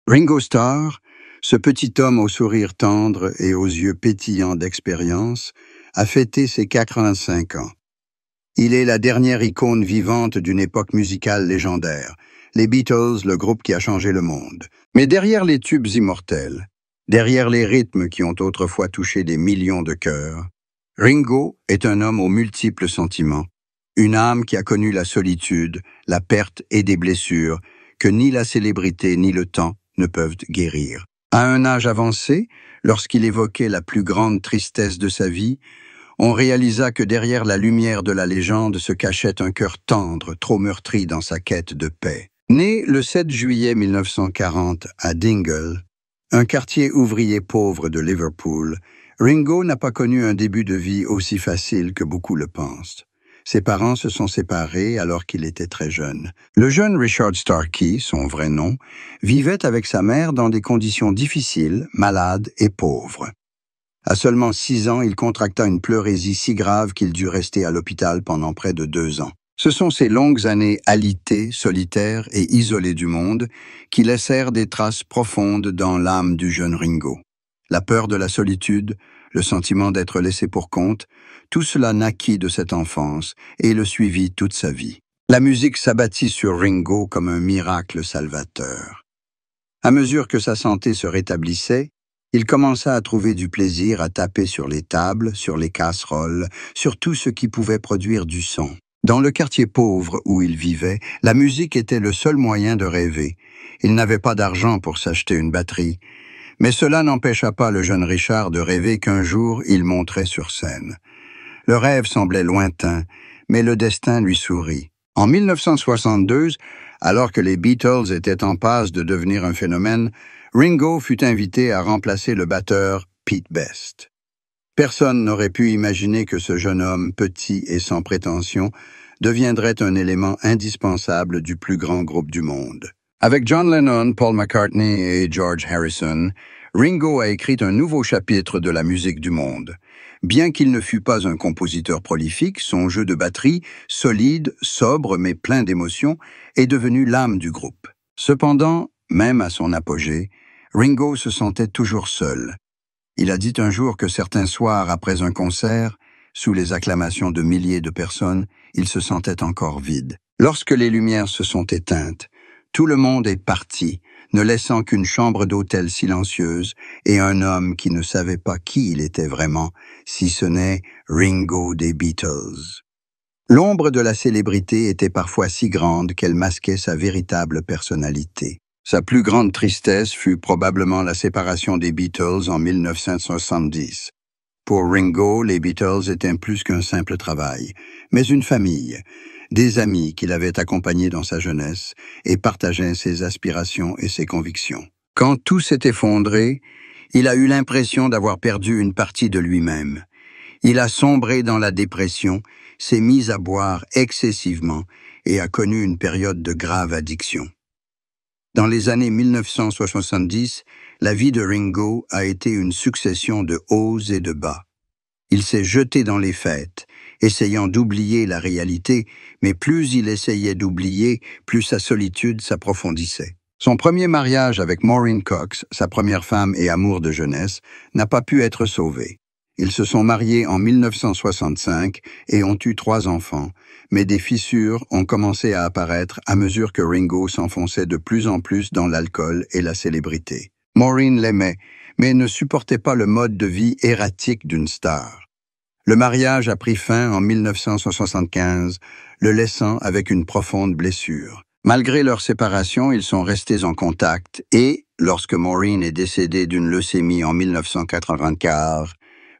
Ringo Starr, ce petit homme au sourire tendre et aux yeux pétillants d'expérience, a fêté ses 85 ans. Il est la dernière icône vivante d'une époque musicale légendaire. Les Beatles, le groupe qui a changé le monde. Mais derrière les tubes immortels, derrière les rythmes qui ont autrefois touché des millions de cœurs, Ringo est un homme aux multiples sentiments, une âme qui a connu la solitude, la perte et des blessures que ni la célébrité ni le temps ne peuvent guérir. À un âge avancé, lorsqu'il évoquait la plus grande tristesse de sa vie, on réalisa que derrière la lumière de la légende se cachait un cœur tendre, trop meurtri dans sa quête de paix. Né le 7 juillet 1940 à Dingle, un quartier ouvrier pauvre de Liverpool, Ringo n'a pas connu un début de vie aussi facile que beaucoup le pensent. Ses parents se sont séparés alors qu'il était très jeune. Le jeune Richard Starkey, son vrai nom, vivait avec sa mère dans des conditions difficiles, malade et pauvre. À seulement 6 ans, il contracta une pleurésie si grave qu'il dut rester à l'hôpital pendant près de 2 ans. Ce sont ces longues années alitées, solitaires et isolées du monde qui laissèrent des traces profondes dans l'âme du jeune Ringo. La peur de la solitude, le sentiment d'être laissé pour compte, tout cela naquit de cette enfance et le suivit toute sa vie. La musique s'abattit sur Ringo comme un miracle salvateur. À mesure que sa santé se rétablissait, il commença à trouver du plaisir à taper sur les tables, sur les casseroles, sur tout ce qui pouvait produire du son. Dans le quartier pauvre où il vivait, la musique était le seul moyen de rêver. Il n'avait pas d'argent pour s'acheter une batterie. Mais cela n'empêcha pas le jeune Richard de rêver qu'un jour il monterait sur scène. Le rêve semblait lointain, mais le destin lui sourit. En 1962, alors que les Beatles étaient en passe de devenir un phénomène, Ringo fut invité à remplacer le batteur Pete Best. Personne n'aurait pu imaginer que ce jeune homme, petit et sans prétention, deviendrait un élément indispensable du plus grand groupe du monde. Avec John Lennon, Paul McCartney et George Harrison, Ringo a écrit un nouveau chapitre de la musique du monde. Bien qu'il ne fût pas un compositeur prolifique, son jeu de batterie, solide, sobre mais plein d'émotions, est devenu l'âme du groupe. Cependant, même à son apogée, Ringo se sentait toujours seul. Il a dit un jour que certains soirs après un concert, sous les acclamations de milliers de personnes, il se sentait encore vide. Lorsque les lumières se sont éteintes, tout le monde est parti, ne laissant qu'une chambre d'hôtel silencieuse et un homme qui ne savait pas qui il était vraiment, si ce n'est Ringo des Beatles. L'ombre de la célébrité était parfois si grande qu'elle masquait sa véritable personnalité. Sa plus grande tristesse fut probablement la séparation des Beatles en 1970. Pour Ringo, les Beatles étaient plus qu'un simple travail, mais une famille, des amis qu'il avait accompagnés dans sa jeunesse et partageaient ses aspirations et ses convictions. Quand tout s'est effondré, il a eu l'impression d'avoir perdu une partie de lui-même. Il a sombré dans la dépression, s'est mis à boire excessivement et a connu une période de grave addiction. Dans les années 1970, la vie de Ringo a été une succession de hauts et de bas. Il s'est jeté dans les fêtes, essayant d'oublier la réalité, mais plus il essayait d'oublier, plus sa solitude s'approfondissait. Son premier mariage avec Maureen Cox, sa première femme et amour de jeunesse, n'a pas pu être sauvé. Ils se sont mariés en 1965 et ont eu 3 enfants, mais des fissures ont commencé à apparaître à mesure que Ringo s'enfonçait de plus en plus dans l'alcool et la célébrité. Maureen l'aimait, mais ne supportait pas le mode de vie erratique d'une star. Le mariage a pris fin en 1975, le laissant avec une profonde blessure. Malgré leur séparation, ils sont restés en contact et, lorsque Maureen est décédée d'une leucémie en 1984,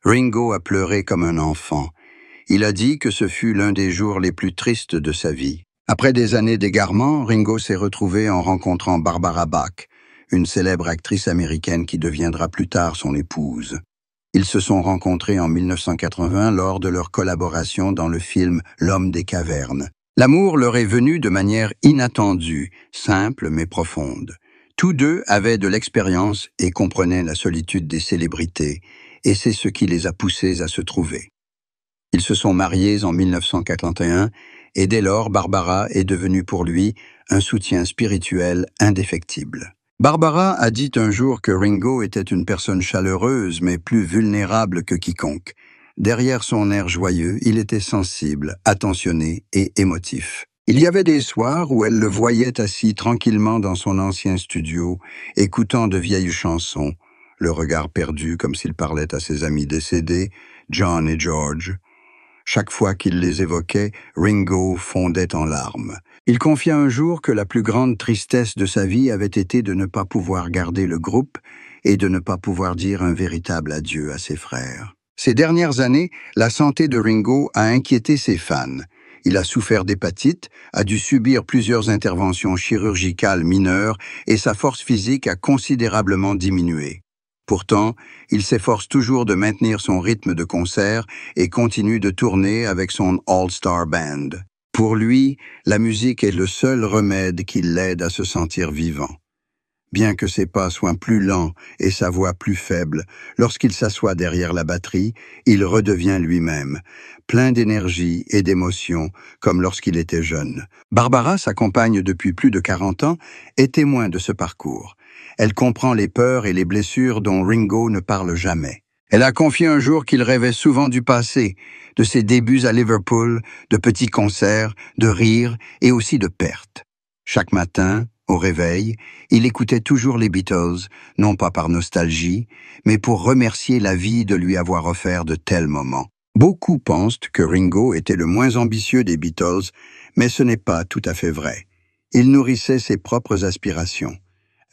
Ringo a pleuré comme un enfant. Il a dit que ce fut l'un des jours les plus tristes de sa vie. Après des années d'égarement, Ringo s'est retrouvé en rencontrant Barbara Bach, une célèbre actrice américaine qui deviendra plus tard son épouse. Ils se sont rencontrés en 1980 lors de leur collaboration dans le film L'homme des cavernes. L'amour leur est venu de manière inattendue, simple mais profonde. Tous deux avaient de l'expérience et comprenaient la solitude des célébrités, et c'est ce qui les a poussés à se trouver. Ils se sont mariés en 1981 et dès lors, Barbara est devenue pour lui un soutien spirituel indéfectible. Barbara a dit un jour que Ringo était une personne chaleureuse mais plus vulnérable que quiconque. Derrière son air joyeux, il était sensible, attentionné et émotif. Il y avait des soirs où elle le voyait assis tranquillement dans son ancien studio, écoutant de vieilles chansons, le regard perdu comme s'il parlait à ses amis décédés, John et George. Chaque fois qu'il les évoquait, Ringo fondait en larmes. Il confia un jour que la plus grande tristesse de sa vie avait été de ne pas pouvoir garder le groupe et de ne pas pouvoir dire un véritable adieu à ses frères. Ces dernières années, la santé de Ringo a inquiété ses fans. Il a souffert d'hépatite, a dû subir plusieurs interventions chirurgicales mineures et sa force physique a considérablement diminué. Pourtant, il s'efforce toujours de maintenir son rythme de concert et continue de tourner avec son All-Star Band. Pour lui, la musique est le seul remède qui l'aide à se sentir vivant. Bien que ses pas soient plus lents et sa voix plus faible, lorsqu'il s'assoit derrière la batterie, il redevient lui-même, plein d'énergie et d'émotion, comme lorsqu'il était jeune. Barbara, sa compagne depuis plus de 40 ans, est témoin de ce parcours. Elle comprend les peurs et les blessures dont Ringo ne parle jamais. Elle a confié un jour qu'il rêvait souvent du passé, de ses débuts à Liverpool, de petits concerts, de rires et aussi de pertes. Chaque matin, au réveil, il écoutait toujours les Beatles, non pas par nostalgie, mais pour remercier la vie de lui avoir offert de tels moments. Beaucoup pensent que Ringo était le moins ambitieux des Beatles, mais ce n'est pas tout à fait vrai. Il nourrissait ses propres aspirations.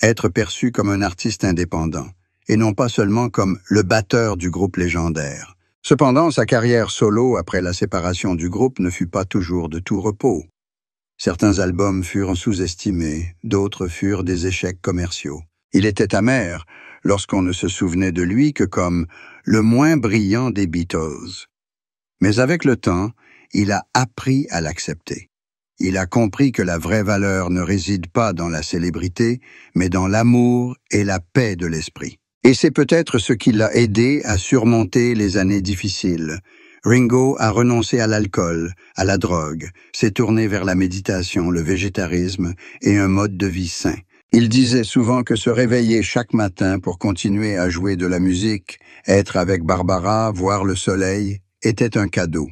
Être perçu comme un artiste indépendant, et non pas seulement comme le batteur du groupe légendaire. Cependant, sa carrière solo après la séparation du groupe ne fut pas toujours de tout repos. Certains albums furent sous-estimés, d'autres furent des échecs commerciaux. Il était amer lorsqu'on ne se souvenait de lui que comme le moins brillant des Beatles. Mais avec le temps, il a appris à l'accepter. Il a compris que la vraie valeur ne réside pas dans la célébrité, mais dans l'amour et la paix de l'esprit. Et c'est peut-être ce qui l'a aidé à surmonter les années difficiles. Ringo a renoncé à l'alcool, à la drogue, s'est tourné vers la méditation, le végétarisme et un mode de vie sain. Il disait souvent que se réveiller chaque matin pour continuer à jouer de la musique, être avec Barbara, voir le soleil, était un cadeau.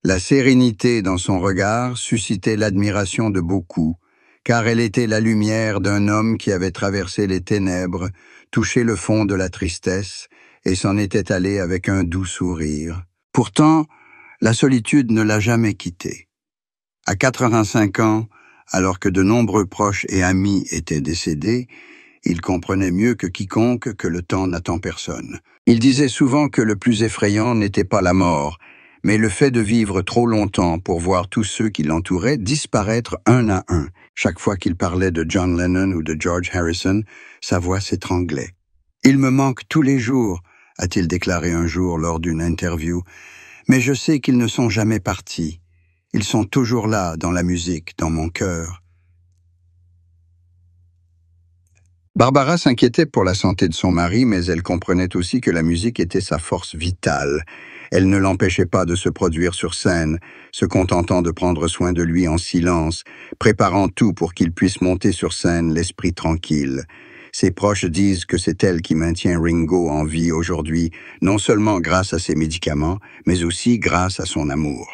La sérénité dans son regard suscitait l'admiration de beaucoup, car elle était la lumière d'un homme qui avait traversé les ténèbres, touché le fond de la tristesse, et s'en était allé avec un doux sourire. Pourtant, la solitude ne l'a jamais quitté. À 85 ans, alors que de nombreux proches et amis étaient décédés, il comprenait mieux que quiconque que le temps n'attend personne. Il disait souvent que le plus effrayant n'était pas la mort, mais le fait de vivre trop longtemps pour voir tous ceux qui l'entouraient disparaître un à un. Chaque fois qu'il parlait de John Lennon ou de George Harrison, sa voix s'étranglait. « Il me manque tous les jours », a-t-il déclaré un jour lors d'une interview, « mais je sais qu'ils ne sont jamais partis. Ils sont toujours là, dans la musique, dans mon cœur. » Barbara s'inquiétait pour la santé de son mari, mais elle comprenait aussi que la musique était sa force vitale. Elle ne l'empêchait pas de se produire sur scène, se contentant de prendre soin de lui en silence, préparant tout pour qu'il puisse monter sur scène l'esprit tranquille. Ses proches disent que c'est elle qui maintient Ringo en vie aujourd'hui, non seulement grâce à ses médicaments, mais aussi grâce à son amour.